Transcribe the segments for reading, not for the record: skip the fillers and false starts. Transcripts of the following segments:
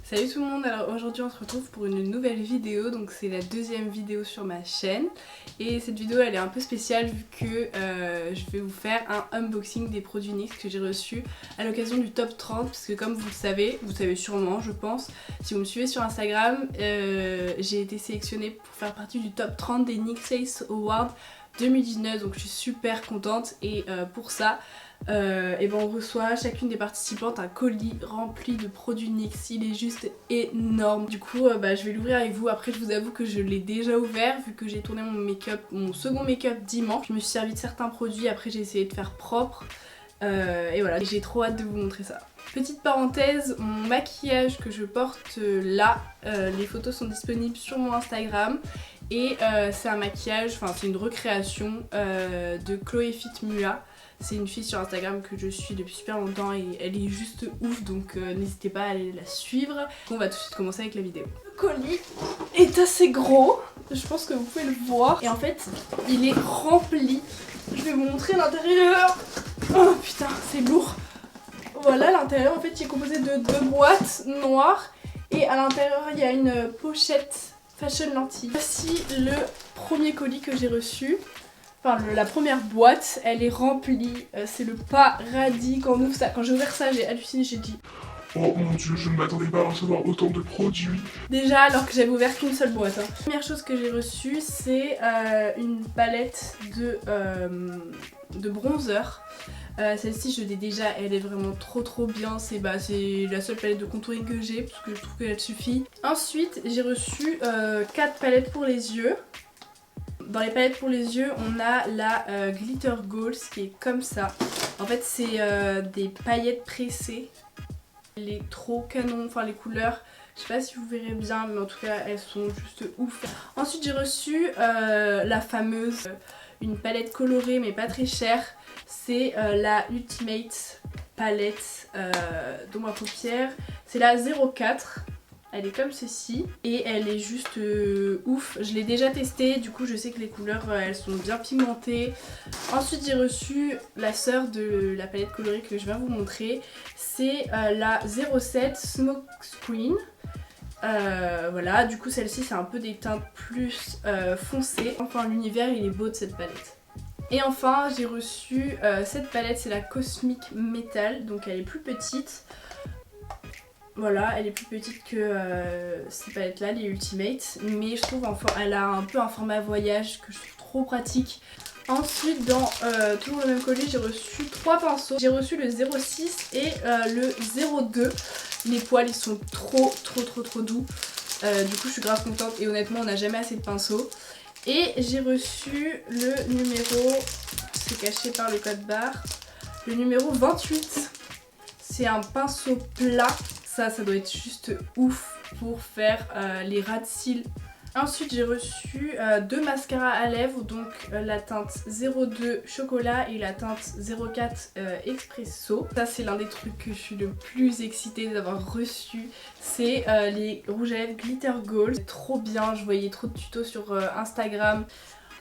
Salut tout le monde, alors aujourd'hui on se retrouve pour une nouvelle vidéo, donc c'est la deuxième vidéo sur ma chaîne et cette vidéo elle est un peu spéciale vu que je vais vous faire un unboxing des produits NYX que j'ai reçus à l'occasion du top 30 parce que comme vous le savez sûrement je pense, si vous me suivez sur Instagram, j'ai été sélectionnée pour faire partie du top 30 des NYX Ace Awards 2019 donc je suis super contente et pour ça et ben on reçoit chacune des participantes un colis rempli de produits NYX, il est juste énorme. Du coup je vais l'ouvrir avec vous. Après je vous avoue que je l'ai déjà ouvert vu que j'ai tourné mon second make-up dimanche. Je me suis servi de certains produits, après j'ai essayé de faire propre et voilà, j'ai trop hâte de vous montrer ça. Petite parenthèse, mon maquillage que je porte là, les photos sont disponibles sur mon Instagram. Et c'est un maquillage, enfin c'est une recréation de Chloé Fit Mua. C'est une fille sur Instagram que je suis depuis super longtemps et elle est juste ouf, donc n'hésitez pas à aller la suivre. On va tout de suite commencer avec la vidéo. Le colis est assez gros, je pense que vous pouvez le voir. Et en fait, il est rempli. Je vais vous montrer l'intérieur. Oh putain, c'est lourd. Voilà, l'intérieur en fait il est composé de deux boîtes noires. Et à l'intérieur il y a une pochette Fashion Lentille. Voici le premier colis que j'ai reçu. Enfin, la première boîte, elle est remplie, c'est le paradis quand on ouvre ça. Quand j'ai ouvert ça, j'ai halluciné, j'ai dit oh mon dieu, je ne m'attendais pas à recevoir autant de produits. Déjà, alors que j'avais ouvert qu'une seule boîte. La première chose que j'ai reçue, c'est une palette de bronzer. Celle-ci, je l'ai déjà, elle est vraiment trop bien. C'est la seule palette de contouring que j'ai, parce que je trouve qu'elle suffit. Ensuite, j'ai reçu 4 palettes pour les yeux. Dans les palettes pour les yeux, on a la Glitter Goals qui est comme ça. En fait, c'est des paillettes pressées. Elle est trop canon, enfin les couleurs, je sais pas si vous verrez bien, mais en tout cas, elles sont juste ouf. Ensuite, j'ai reçu la fameuse, une palette colorée mais pas très chère. C'est la Ultimate palette d'ombre à paupières. C'est la 04. Elle est comme ceci et elle est juste ouf. Je l'ai déjà testée, du coup je sais que les couleurs elles sont bien pigmentées. Ensuite j'ai reçu la sœur de la palette colorée que je viens vous montrer. C'est la 07 Smoke Screen. Voilà, du coup celle-ci c'est un peu des teintes plus foncées. Enfin l'univers il est beau de cette palette. Et enfin j'ai reçu cette palette, c'est la Cosmic Metal, donc elle est plus petite. Voilà, elle est plus petite que ces palettes là, les Ultimate, mais je trouve elle a un peu un format voyage que je trouve trop pratique. Ensuite dans toujours le même colis, j'ai reçu 3 pinceaux. J'ai reçu le 06 et le 02. Les poils ils sont trop doux. Du coup je suis grave contente et honnêtement on n'a jamais assez de pinceaux. Et j'ai reçu le numéro, c'est caché par le code barre, le numéro 28. C'est un pinceau plat. Ça doit être juste ouf pour faire les ras de cils. Ensuite j'ai reçu 2 mascaras à lèvres, donc la teinte 02 chocolat et la teinte 04 expresso. Ça c'est l'un des trucs que je suis le plus excitée d'avoir reçu. C'est les rouges à lèvres Glitter Gold. Trop bien, je voyais trop de tutos sur Instagram.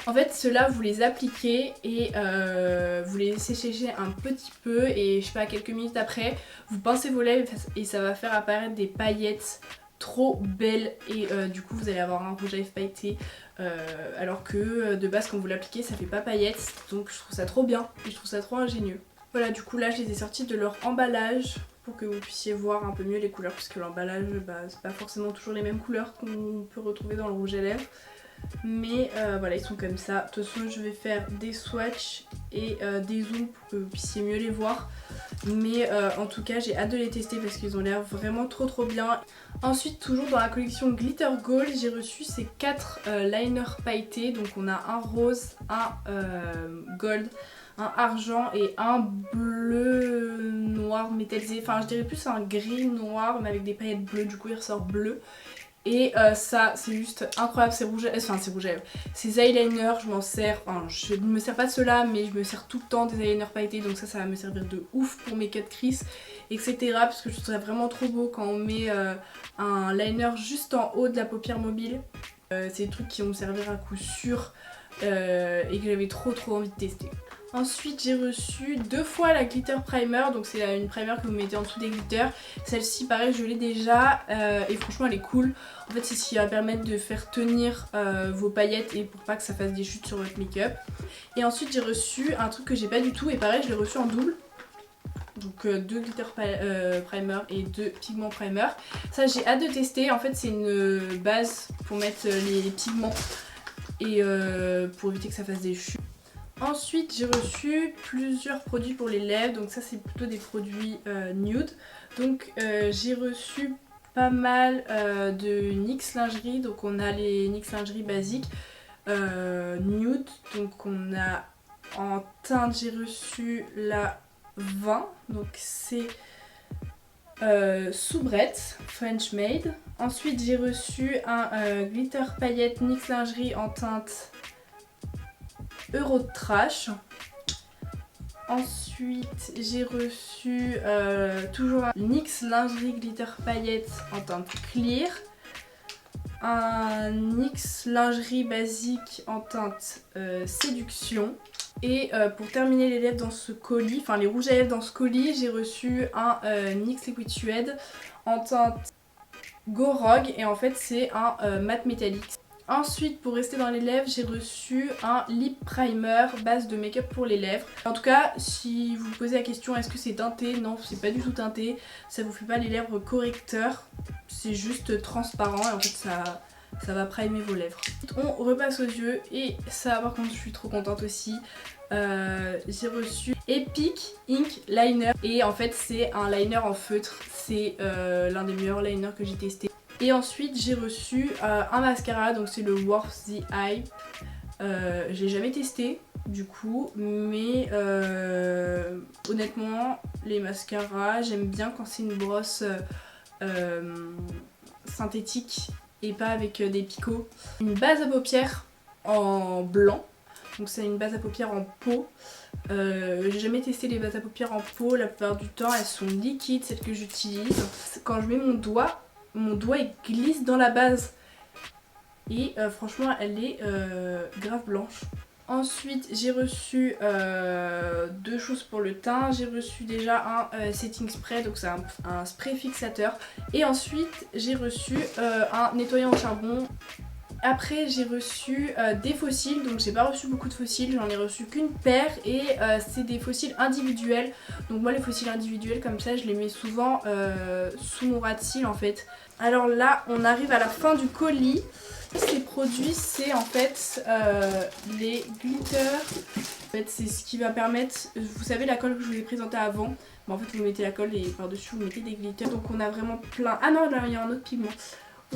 En fait ceux-là vous les appliquez et vous les laissez sécher un petit peu et je sais pas quelques minutes après vous pincez vos lèvres et ça va faire apparaître des paillettes trop belles et du coup vous allez avoir un rouge à lèvres pailleté alors que de base quand vous l'appliquez ça fait pas paillettes, donc je trouve ça trop bien et je trouve ça trop ingénieux. Voilà, du coup là je les ai sortis de leur emballage pour que vous puissiez voir un peu mieux les couleurs puisque l'emballage c'est pas forcément toujours les mêmes couleurs qu'on peut retrouver dans le rouge à lèvres. Mais voilà, ils sont comme ça. De toute façon je vais faire des swatchs et des zooms pour que vous puissiez mieux les voir. Mais en tout cas j'ai hâte de les tester parce qu'ils ont l'air vraiment trop bien. Ensuite toujours dans la collection Glitter Gold, j'ai reçu ces 4 liners pailletés. Donc on a un rose, un gold, un argent et un bleu noir métallisé. Enfin je dirais plus un gris noir mais avec des paillettes bleues, du coup il ressort bleu. Et ça c'est juste incroyable, c'est rouge, enfin c'est rouge à lèvres. Ces eyeliners, je m'en sers, enfin je ne me sers pas de ceux-là mais je me sers tout le temps des eyeliners pailletés, donc ça va me servir de ouf pour mes cut crease etc. Parce que je trouve ça vraiment trop beau quand on met un liner juste en haut de la paupière mobile. C'est des trucs qui vont me servir à coup sûr et que j'avais trop envie de tester. Ensuite j'ai reçu 2 fois la glitter primer, donc c'est une primer que vous mettez en dessous des glitters. Celle-ci pareil je l'ai déjà et franchement elle est cool. En fait c'est ce qui va permettre de faire tenir vos paillettes et pour pas que ça fasse des chutes sur votre make-up. Et ensuite j'ai reçu un truc que j'ai pas du tout et pareil je l'ai reçu en double. Donc 2 glitter primer et 2 pigments primer. Ça j'ai hâte de tester, en fait c'est une base pour mettre les pigments et pour éviter que ça fasse des chutes. Ensuite j'ai reçu plusieurs produits pour les lèvres, donc ça c'est plutôt des produits nude. Donc j'ai reçu pas mal de NYX lingerie, donc on a les NYX lingerie basiques nude, donc on a en teinte j'ai reçu la 20, donc c'est soubrette French made. Ensuite j'ai reçu un glitter paillette NYX lingerie en teinte Euro Trash. Ensuite j'ai reçu toujours un NYX lingerie glitter paillette en teinte clear, un NYX lingerie basique en teinte séduction. Et pour terminer les lèvres dans ce colis, enfin les rouges à lèvres dans ce colis, j'ai reçu un NYX Liquid Suede en teinte Go Rogue et en fait c'est un mat métallique. Ensuite pour rester dans les lèvres j'ai reçu un lip primer base de make-up pour les lèvres. En tout cas si vous vous posez la question est-ce que c'est teinté, non c'est pas du tout teinté, ça vous fait pas les lèvres correcteurs, c'est juste transparent et en fait ça va primer vos lèvres. On repasse aux yeux et ça par contre je suis trop contente aussi. J'ai reçu Epic Ink Liner et en fait c'est un liner en feutre, c'est l'un des meilleurs liners que j'ai testé. Et ensuite j'ai reçu un mascara, donc c'est le Worth the Hype. Je l'ai jamais testé du coup, mais honnêtement les mascaras j'aime bien quand c'est une brosse synthétique et pas avec des picots. Une base à paupières en blanc, donc c'est une base à paupières en peau. J'ai jamais testé les bases à paupières en peau, la plupart du temps elles sont liquides, celles que j'utilise. Quand je mets mon doigt il glisse dans la base et franchement elle est grave blanche. Ensuite j'ai reçu 2 choses pour le teint. J'ai reçu déjà un setting spray, donc c'est un spray fixateur. Et ensuite j'ai reçu un nettoyant au charbon. Après j'ai reçu des fossiles, donc j'ai pas reçu beaucoup de fossiles, j'en ai reçu qu'une paire et c'est des fossiles individuels. Donc moi les fossiles individuels comme ça je les mets souvent sous mon ras de cils en fait. Alors là on arrive à la fin du colis. Ces produits c'est en fait les glitters. En fait c'est ce qui va permettre, vous savez la colle que je vous ai présentée avant, en fait vous mettez la colle et par dessus vous mettez des glitters. Donc on a vraiment plein, ah non là il y a un autre pigment.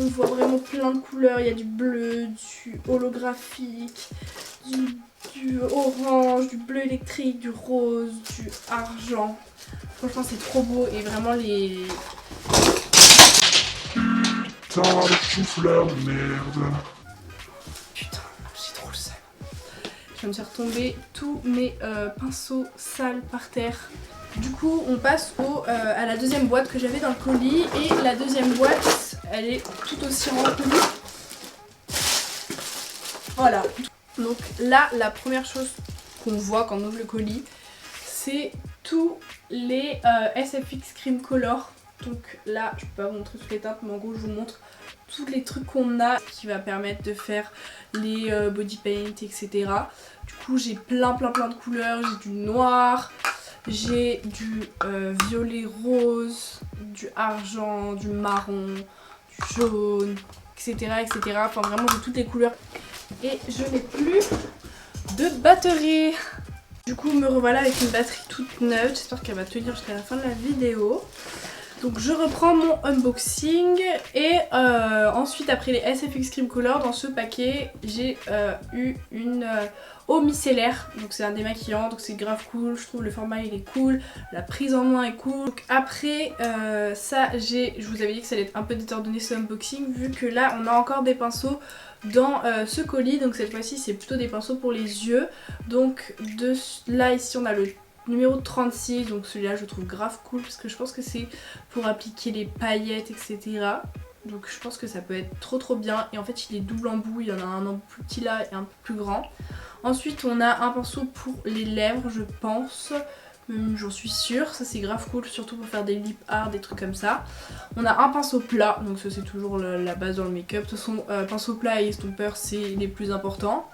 On voit vraiment plein de couleurs, il y a du bleu, du holographique, du orange, du bleu électrique, du rose, du argent. Franchement c'est trop beau et vraiment les... Putain, le souffleur de merde. Putain, j'ai trop le seum. Je viens de faire tomber tous mes pinceaux sales par terre. Du coup on passe à la deuxième boîte que j'avais dans le colis et la deuxième boîte elle est tout aussi remplie. Voilà. Donc là la première chose qu'on voit quand on ouvre le colis c'est tous les SFX Cream Color. Donc là je peux pas vous montrer toutes les teintes mais en gros je vous montre tous les trucs qu'on a qui va permettre de faire les body paint etc. Du coup j'ai plein de couleurs, j'ai du noir, j'ai du violet rose, du argent, du marron, du jaune, etc. Enfin vraiment j'ai toutes les couleurs. Et je n'ai plus de batterie. Du coup me revoilà avec une batterie toute neuve, j'espère qu'elle va tenir jusqu'à la fin de la vidéo. Donc je reprends mon unboxing et ensuite après les SFX Cream Color dans ce paquet j'ai eu une eau micellaire. Donc c'est un démaquillant, donc c'est grave cool, je trouve le format il est cool, la prise en main est cool. Donc après ça je vous avais dit que ça allait être un peu désordonné ce unboxing vu que là on a encore des pinceaux dans ce colis. Donc cette fois-ci c'est plutôt des pinceaux pour les yeux. Donc là ici on a le numéro 36, donc celui-là je le trouve grave cool parce que je pense que c'est pour appliquer les paillettes etc. donc je pense que ça peut être trop bien. Et en fait il est double embout, il y en a un embout plus petit là et un peu plus grand. Ensuite on a un pinceau pour les lèvres je pense, j'en suis sûre, ça c'est grave cool, surtout pour faire des lip art, des trucs comme ça. On a un pinceau plat, donc ça c'est toujours la base dans le make-up. De toute façon pinceau plat et estompeur c'est les plus importants.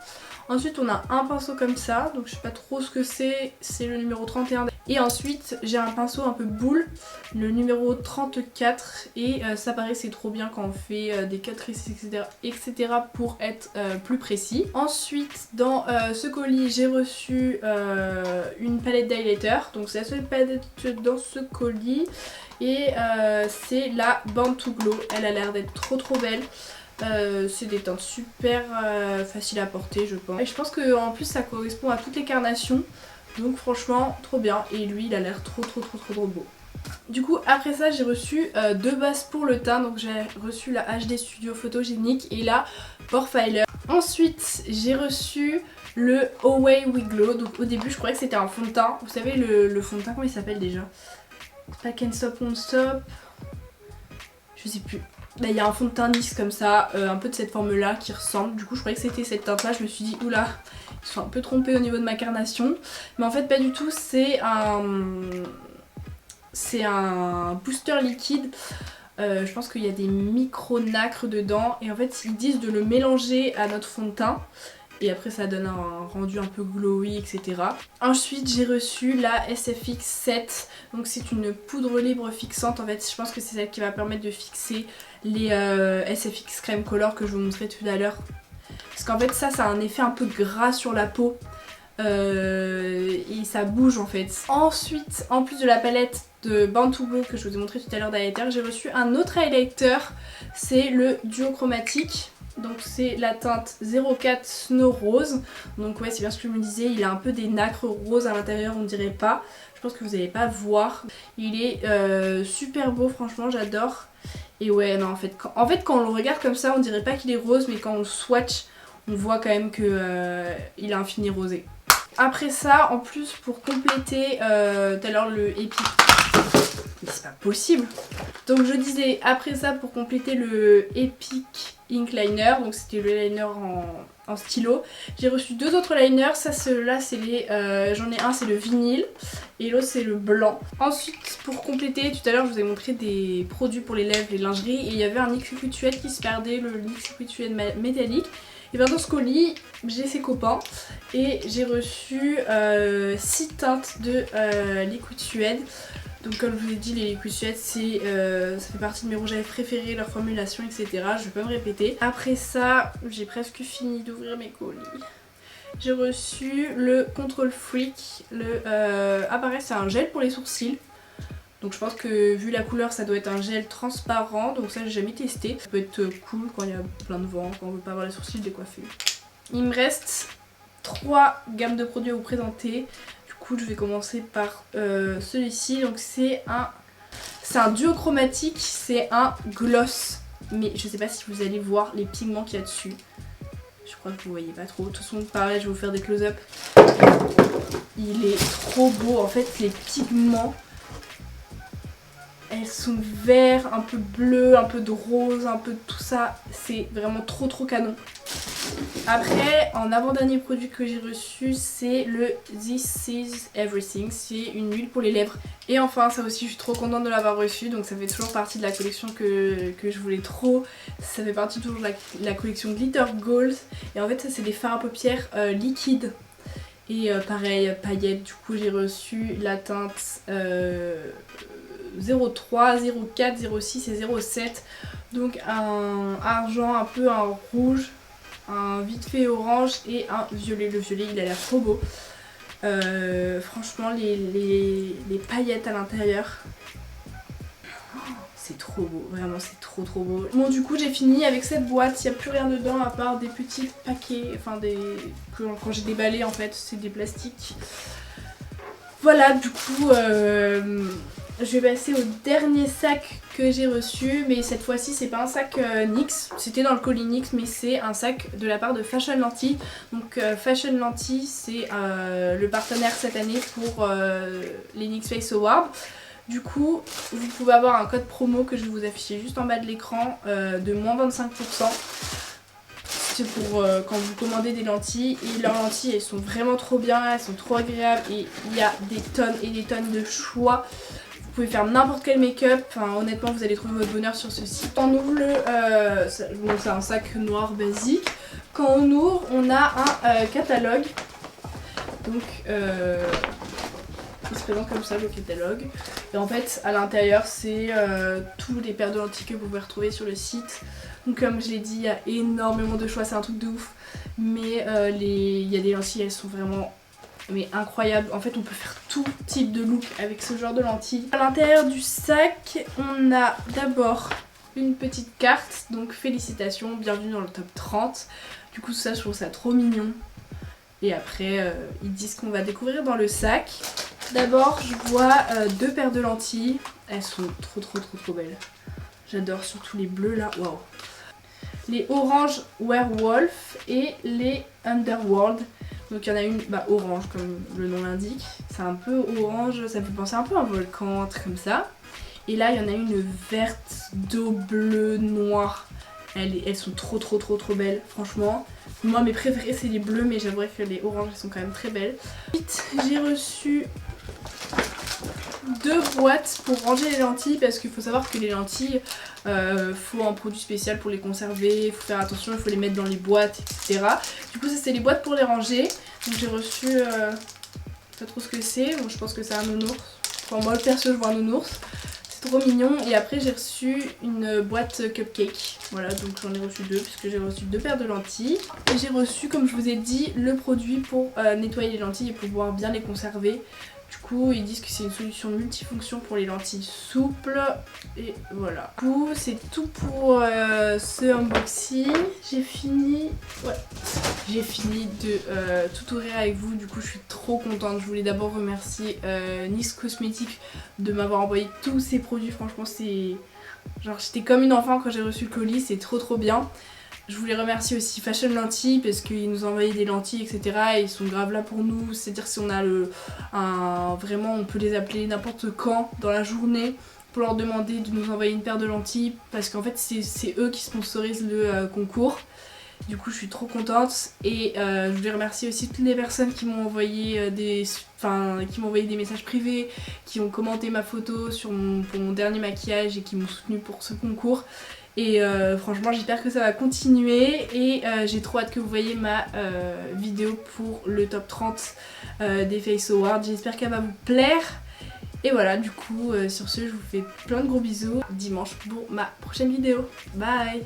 Ensuite on a un pinceau comme ça, donc je sais pas trop ce que c'est le numéro 31. Et ensuite j'ai un pinceau un peu boule, le numéro 34. Et ça pareil c'est trop bien quand on fait des catrices etc. pour être plus précis. Ensuite dans ce colis j'ai reçu une palette d'highlighter, donc c'est la seule palette dans ce colis. Et c'est la Born to Glow, elle a l'air d'être trop belle. C'est des teintes super faciles à porter je pense. Et je pense qu'en plus ça correspond à toutes les carnations. Donc franchement trop bien. Et lui il a l'air trop beau. Du coup après ça j'ai reçu deux bases pour le teint. Donc j'ai reçu la HD Studio Photogenic et la Porfiler. Ensuite j'ai reçu le Away We Glow. Donc au début je croyais que c'était un fond de teint. Vous savez le fond de teint comment il s'appelle déjà? Pas Can't Stop Won't Stop. Je sais plus. Là il y a un fond de teint lisse comme ça, un peu de cette forme là qui ressemble. Du coup je croyais que c'était cette teinte là, je me suis dit oula, ils sont un peu trompés au niveau de ma carnation. Mais en fait pas du tout, c'est un booster liquide. Je pense qu'il y a des micro nacres dedans. Et en fait ils disent de le mélanger à notre fond de teint. Et après ça donne un rendu un peu glowy etc. Ensuite j'ai reçu la SFX 7. Donc c'est une poudre libre fixante. En fait je pense que c'est celle qui va permettre de fixer les SFX Crème Color que je vous montrais tout à l'heure. Parce qu'en fait ça a un effet un peu gras sur la peau. Et ça bouge en fait. Ensuite en plus de la palette de Born to Glow que je vous ai montré tout à l'heure d'highlighter, j'ai reçu un autre highlighter. C'est le duo chromatique. Donc c'est la teinte 04 Snow Rose. Donc ouais c'est bien ce que je me disais, il a un peu des nacres roses à l'intérieur, on dirait pas. Je pense que vous n'allez pas voir. Il est super beau franchement, j'adore. Et ouais non en fait quand on le regarde comme ça on dirait pas qu'il est rose, mais quand on le swatch on voit quand même que il a un fini rosé. Après ça en plus pour compléter tout à l'heure le Epic. Mais c'est pas possible. Donc je disais après ça pour compléter le Epic Ink Liner, donc c'était le liner en stylo. J'ai reçu deux autres liners, ça ceux-là c'est les... j'en ai un c'est le vinyle et l'autre c'est le blanc. Ensuite pour compléter, tout à l'heure je vous ai montré des produits pour les lèvres, les lingeries et il y avait un NYX Liquid Suede qui se perdait, le NYX Liquid Suede métallique. Et bien dans ce colis j'ai ses copains et j'ai reçu 6 teintes de Liquid Suede. Donc comme je vous ai dit les Liquid Suede ça fait partie de mes rouges à lèvres préférés, leur formulation etc. Je vais pas me répéter. Après ça j'ai presque fini d'ouvrir mes colis. J'ai reçu le Control Freak, pareil c'est un gel pour les sourcils. Donc je pense que vu la couleur ça doit être un gel transparent, donc ça j'ai jamais testé. Ça peut être cool quand il y a plein de vent, quand on veut pas avoir les sourcils décoiffés. Il me reste 3 gammes de produits à vous présenter. Du coup je vais commencer par celui-ci. Donc c'est un duo chromatique, c'est un gloss. Mais je sais pas si vous allez voir les pigments qu'il y a dessus. Je crois que vous voyez pas trop. De toute façon pareil je vais vous faire des close-up. Il est trop beau en fait les pigments. Elles sont verts, un peu bleu, un peu de rose, un peu de tout ça. C'est vraiment trop canon. Après, en avant-dernier produit que j'ai reçu, c'est le This Is Everything. C'est une huile pour les lèvres. Et enfin, ça aussi, je suis trop contente de l'avoir reçu. Donc ça fait toujours partie de la collection que je voulais trop. Ça fait partie toujours de la collection Glitter Gold. Et en fait, ça c'est des fards à paupières liquides. Et pareil, paillettes. Du coup, j'ai reçu la teinte... 03, 04, 06 et 07. Donc un argent, un peu un rouge, un vite fait orange et un violet. Le violet il a l'air trop beau. Franchement les paillettes à l'intérieur, c'est trop beau, vraiment c'est trop beau. Bon du coup j'ai fini avec cette boîte, il n'y a plus rien dedans à part des petits paquets, enfin quand j'ai déballé en fait c'est des plastiques. Voilà du coup je vais passer au dernier sac que j'ai reçu, mais cette fois-ci c'est pas un sac NYX, c'était dans le colis NYX mais c'est un sac de la part de Fashion Lentille. Donc Fashion Lentille c'est le partenaire cette année pour les NYX Face Awards. Du coup vous pouvez avoir un code promo que je vais vous afficher juste en bas de l'écran de moins 25%. C'est pour quand vous commandez des lentilles, et leurs lentilles elles sont vraiment trop bien, elles sont trop agréables et il y a des tonnes et des tonnes de choix. Vous pouvez faire n'importe quel make-up, enfin, honnêtement vous allez trouver votre bonheur sur ce site. Quand on ouvre bon, c'est un sac noir basique. Quand on ouvre, on a un catalogue. Donc il se présente comme ça le catalogue. Et en fait à l'intérieur c'est tous les paires de lentilles que vous pouvez retrouver sur le site. Donc comme je l'ai dit, il y a énormément de choix, c'est un truc de ouf. Mais il y a des lentilles, elles sont vraiment incroyables. En fait on peut faire tout type de look avec ce genre de lentilles. À l'intérieur du sac, on a d'abord une petite carte. Donc félicitations, bienvenue dans le top 30. Du coup ça je trouve ça trop mignon. Et après ils disent qu'on va découvrir dans le sac. D'abord je vois deux paires de lentilles. Elles sont trop belles. J'adore surtout les bleus là, waouh. Les orange werewolf et les underworld. Donc il y en a une orange comme le nom l'indique. C'est un peu orange, ça me fait penser un peu à un volcan, un truc comme ça. Et là il y en a une verte, d'eau bleue, noire. Elles sont trop belles, franchement. Moi mes préférées c'est les bleus, mais j'avouerais que les oranges elles sont quand même très belles. Ensuite j'ai reçu 2 boîtes pour ranger les lentilles, parce qu'il faut savoir que les lentilles faut un produit spécial pour les conserver, il faut faire attention, il faut les mettre dans les boîtes, etc. Du coup ça c'est les boîtes pour les ranger. Donc j'ai reçu, je sais pas trop ce que c'est, bon, je pense que c'est un nounours. Enfin moi perso je vois un nounours, c'est trop mignon. Et après j'ai reçu une boîte cupcake, voilà, donc j'en ai reçu 2 puisque j'ai reçu 2 paires de lentilles. Et j'ai reçu, comme je vous ai dit, le produit pour nettoyer les lentilles et pouvoir bien les conserver. Du coup ils disent que c'est une solution multifonction pour les lentilles souples. Et voilà. Du coup c'est tout pour ce unboxing. J'ai fini de tout ouvrir avec vous. Du coup je suis trop contente. Je voulais d'abord remercier Nice Cosmetics de m'avoir envoyé tous ces produits. Franchement c'est... genre j'étais comme une enfant quand j'ai reçu le colis, c'est trop bien. Je voulais remercier aussi Fashion Lentilles parce qu'ils nous ont envoyé des lentilles, etc. Et ils sont grave là pour nous. C'est-à-dire si on a vraiment on peut les appeler n'importe quand dans la journée pour leur demander de nous envoyer une paire de lentilles, parce qu'en fait c'est eux qui sponsorisent le concours. Du coup je suis trop contente. Et je voulais remercier aussi toutes les personnes qui m'ont envoyé des messages privés, qui ont commenté ma photo pour mon dernier maquillage et qui m'ont soutenue pour ce concours. Et franchement j'espère que ça va continuer. Et j'ai trop hâte que vous voyez ma vidéo pour le top 30 des Face Awards. J'espère qu'elle va vous plaire. Et voilà, du coup sur ce je vous fais plein de gros bisous. Dimanche pour ma prochaine vidéo. Bye.